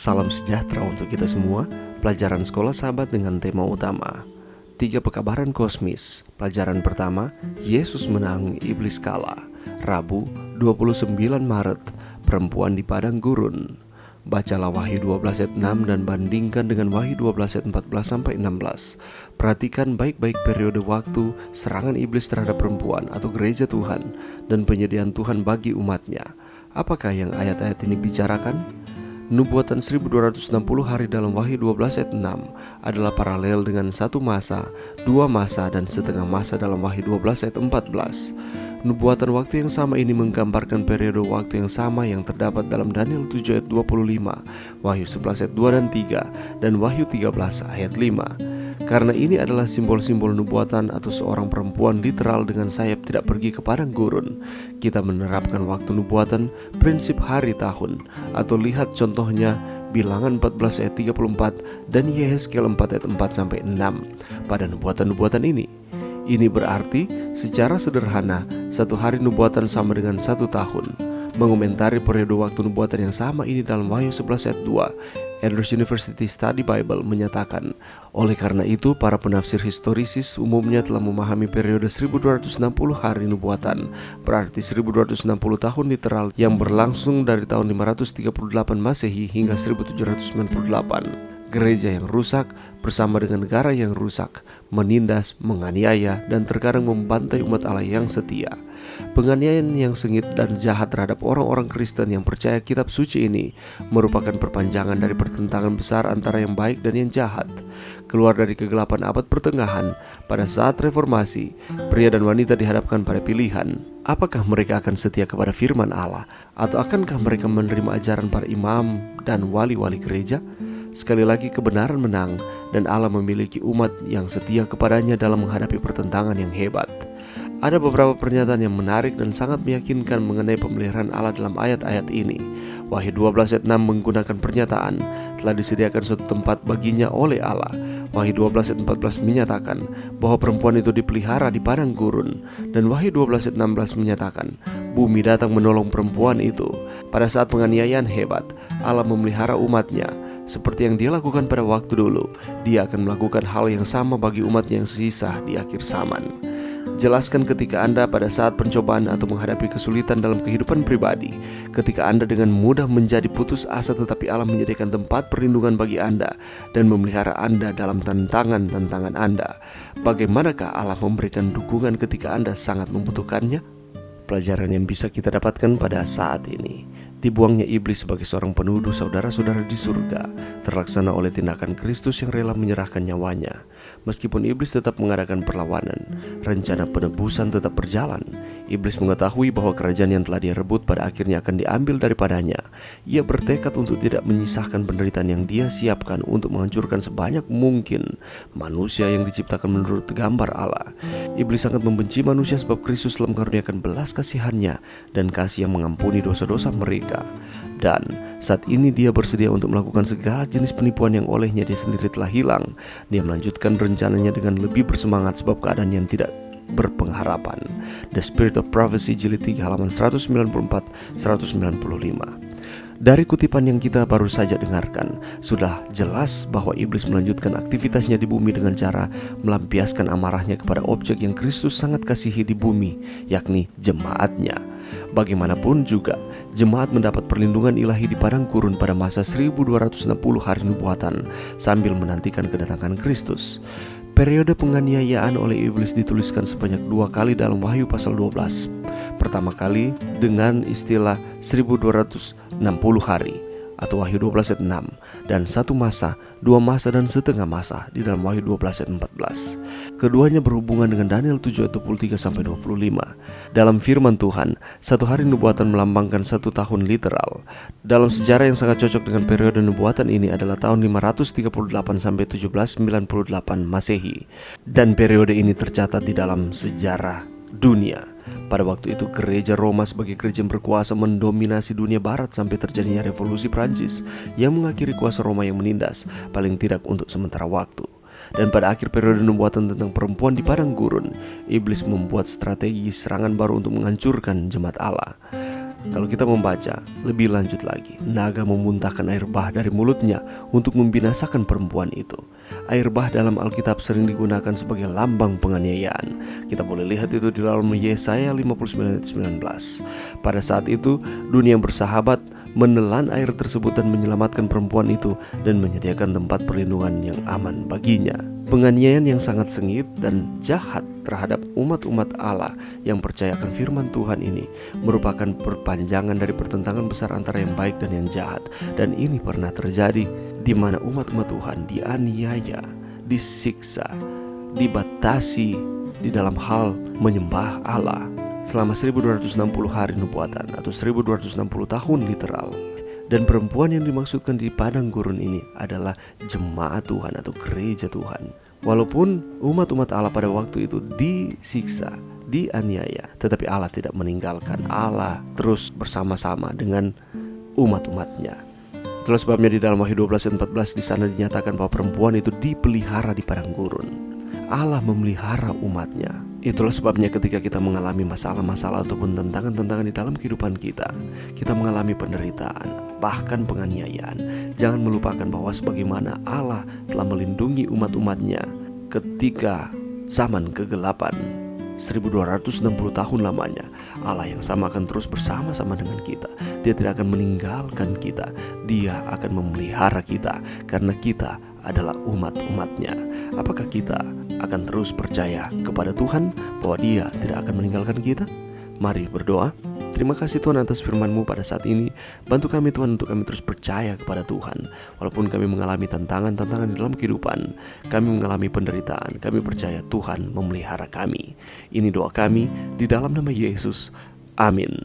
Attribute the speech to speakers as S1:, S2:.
S1: Salam sejahtera untuk kita semua. Pelajaran sekolah sahabat dengan tema utama 3 pekabaran kosmis. Pelajaran pertama, Yesus menang, iblis kalah. Rabu 29 Maret, perempuan di padang gurun. Bacalah Wahyu 12 ayat 6 dan bandingkan dengan Wahyu 12 ayat 14 sampai 16. Perhatikan baik-baik periode waktu serangan iblis terhadap perempuan atau gereja Tuhan dan penyediaan Tuhan bagi umatnya. Apakah yang ayat-ayat ini bicarakan? Nubuatan 1260 hari dalam Wahyu 12 ayat 6 adalah paralel dengan satu masa, dua masa, dan setengah masa dalam Wahyu 12 ayat 14. Nubuatan waktu yang sama ini menggambarkan periode waktu yang sama yang terdapat dalam Daniel 7 ayat 25, Wahyu 11 ayat 2 dan 3, dan Wahyu 13 ayat 5. Karena ini adalah simbol-simbol nubuatan atau seorang perempuan literal dengan sayap tidak pergi ke padang gurun, kita menerapkan waktu nubuatan prinsip hari tahun, atau lihat contohnya Bilangan 14 ayat 34 dan Yehezkiel 4 ayat 4 sampai 6 pada nubuatan-nubuatan ini. Ini berarti secara sederhana satu hari nubuatan sama dengan satu tahun. Mengomentari periode waktu nubuatan yang sama ini dalam Wahyu 11 ayat 2, Andrews University Study Bible menyatakan, oleh karena itu para penafsir historisis umumnya telah memahami periode 1260 hari nubuatan, berarti 1260 tahun literal yang berlangsung dari tahun 538 Masehi hingga 1798. Gereja yang rusak bersama dengan negara yang rusak, menindas, menganiaya, dan terkadang membantai umat Allah yang setia. Penganiayaan yang sengit dan jahat terhadap orang-orang Kristen yang percaya kitab suci ini merupakan perpanjangan dari pertentangan besar antara yang baik dan yang jahat. Keluar dari kegelapan abad pertengahan, pada saat reformasi, pria dan wanita dihadapkan pada pilihan. Apakah mereka akan setia kepada firman Allah, atau akankah mereka menerima ajaran para imam dan wali-wali gereja? Sekali lagi kebenaran menang dan Allah memiliki umat yang setia kepadanya dalam menghadapi pertentangan yang hebat. Ada beberapa pernyataan yang menarik dan sangat meyakinkan mengenai pemeliharaan Allah dalam ayat-ayat ini. Wahyu 12 ayat 6 menggunakan pernyataan telah disediakan suatu tempat baginya oleh Allah. Wahyu 12 ayat 14 menyatakan bahwa perempuan itu dipelihara di padang gurun. Dan Wahyu 12 ayat 16 menyatakan bumi datang menolong perempuan itu. Pada saat penganiayaan hebat, Allah memelihara umatnya. Seperti yang dia lakukan pada waktu dulu, dia akan melakukan hal yang sama bagi umatnya yang sisa di akhir zaman. Jelaskan ketika Anda pada saat pencobaan atau menghadapi kesulitan dalam kehidupan pribadi, ketika Anda dengan mudah menjadi putus asa tetapi Allah menyediakan tempat perlindungan bagi Anda dan memelihara Anda dalam tantangan-tantangan Anda. Bagaimanakah Allah memberikan dukungan ketika Anda sangat membutuhkannya? Pelajaran yang bisa kita dapatkan pada saat ini, dibuangnya iblis sebagai seorang penuduh saudara-saudara di surga terlaksana oleh tindakan Kristus yang rela menyerahkan nyawanya. Meskipun iblis tetap mengadakan perlawanan, rencana penebusan tetap berjalan. Iblis mengetahui bahwa kerajaan yang telah dia rebut pada akhirnya akan diambil daripadanya. Ia bertekad untuk tidak menyisahkan penderitaan yang dia siapkan untuk menghancurkan sebanyak mungkin manusia yang diciptakan menurut gambar Allah. Iblis sangat membenci manusia sebab Kristus telah mengaruniakan belas kasihannya dan kasih yang mengampuni dosa-dosa mereka. Dan saat ini dia bersedia untuk melakukan segala jenis penipuan yang olehnya dia sendiri telah hilang. Dia melanjutkan rencananya dengan lebih bersemangat sebab keadaan yang tidak berpengharapan. The Spirit of Prophecy jilid 3 halaman 194-195. Dari kutipan yang kita baru saja dengarkan, sudah jelas bahwa iblis melanjutkan aktivitasnya di bumi dengan cara melampiaskan amarahnya kepada objek yang Kristus sangat kasihi di bumi, yakni jemaatnya. Bagaimanapun juga, jemaat mendapat perlindungan ilahi di padang gurun pada masa 1260 hari nubuatan sambil menantikan kedatangan Kristus. Periode penganiayaan oleh iblis dituliskan sebanyak 2 kali dalam Wahyu pasal 12. Pertama kali dengan istilah 1260 hari atau Wahyu 12 ayat 6, dan satu masa, dua masa, dan setengah masa di dalam Wahyu 12 ayat 14. Keduanya berhubungan dengan Daniel 7 ayat 23 sampai 25. Dalam firman Tuhan, satu hari nubuatan melambangkan satu tahun literal. Dalam sejarah yang sangat cocok dengan periode nubuatan ini adalah tahun 538 sampai 1798 Masehi. Dan periode ini tercatat di dalam sejarah dunia. Pada waktu itu gereja Roma sebagai gereja yang berkuasa mendominasi dunia barat sampai terjadinya revolusi Prancis yang mengakhiri kuasa Roma yang menindas, paling tidak untuk sementara waktu. Dan pada akhir periode nubuatan tentang perempuan di padang gurun, iblis membuat strategi serangan baru untuk menghancurkan jemaat Allah. Kalau kita membaca lebih lanjut lagi, naga memuntahkan air bah dari mulutnya untuk membinasakan perempuan itu. Air bah dalam Alkitab sering digunakan sebagai lambang penganiayaan. Kita boleh lihat itu di dalam Yesaya 59 ayat 19. Pada saat itu, dunia yang bersahabat menelan air tersebut dan menyelamatkan perempuan itu dan menyediakan tempat perlindungan yang aman baginya. Penganiayaan yang sangat sengit dan jahat terhadap umat-umat Allah yang percaya akan firman Tuhan ini merupakan perpanjangan dari pertentangan besar antara yang baik dan yang jahat. Dan ini pernah terjadi di mana umat-umat Tuhan dianiaya, disiksa, dibatasi di dalam hal menyembah Allah selama 1260 hari nubuatan atau 1260 tahun literal. Dan perempuan yang dimaksudkan di padang gurun ini adalah jemaat Tuhan atau gereja Tuhan. Walaupun umat-umat Allah pada waktu itu disiksa, dianiaya, tetapi Allah tidak meninggalkan. Allah terus bersama-sama dengan umat-umatnya. Itulah sebabnya di dalam Wahyu 12 ayat 14 di sana dinyatakan bahwa perempuan itu dipelihara di padang gurun. Allah memelihara umatnya. Itulah sebabnya ketika kita mengalami masalah-masalah ataupun tantangan-tantangan di dalam kehidupan kita mengalami penderitaan, bahkan penganiayaan, jangan melupakan bahwa sebagaimana Allah telah melindungi umat-umatnya ketika zaman kegelapan 1260 tahun lamanya, Allah yang sama akan terus bersama-sama dengan kita. Dia tidak akan meninggalkan kita. Dia akan memelihara kita karena kita adalah umat-umatnya. Apakah kita akan terus percaya kepada Tuhan bahwa Dia tidak akan meninggalkan kita? Mari berdoa. Terima kasih Tuhan atas firman-Mu pada saat ini. Bantu kami Tuhan untuk kami terus percaya kepada Tuhan. Walaupun kami mengalami tantangan-tantangan di dalam kehidupan, kami mengalami penderitaan, kami percaya Tuhan memelihara kami. Ini doa kami di dalam nama Yesus. Amin.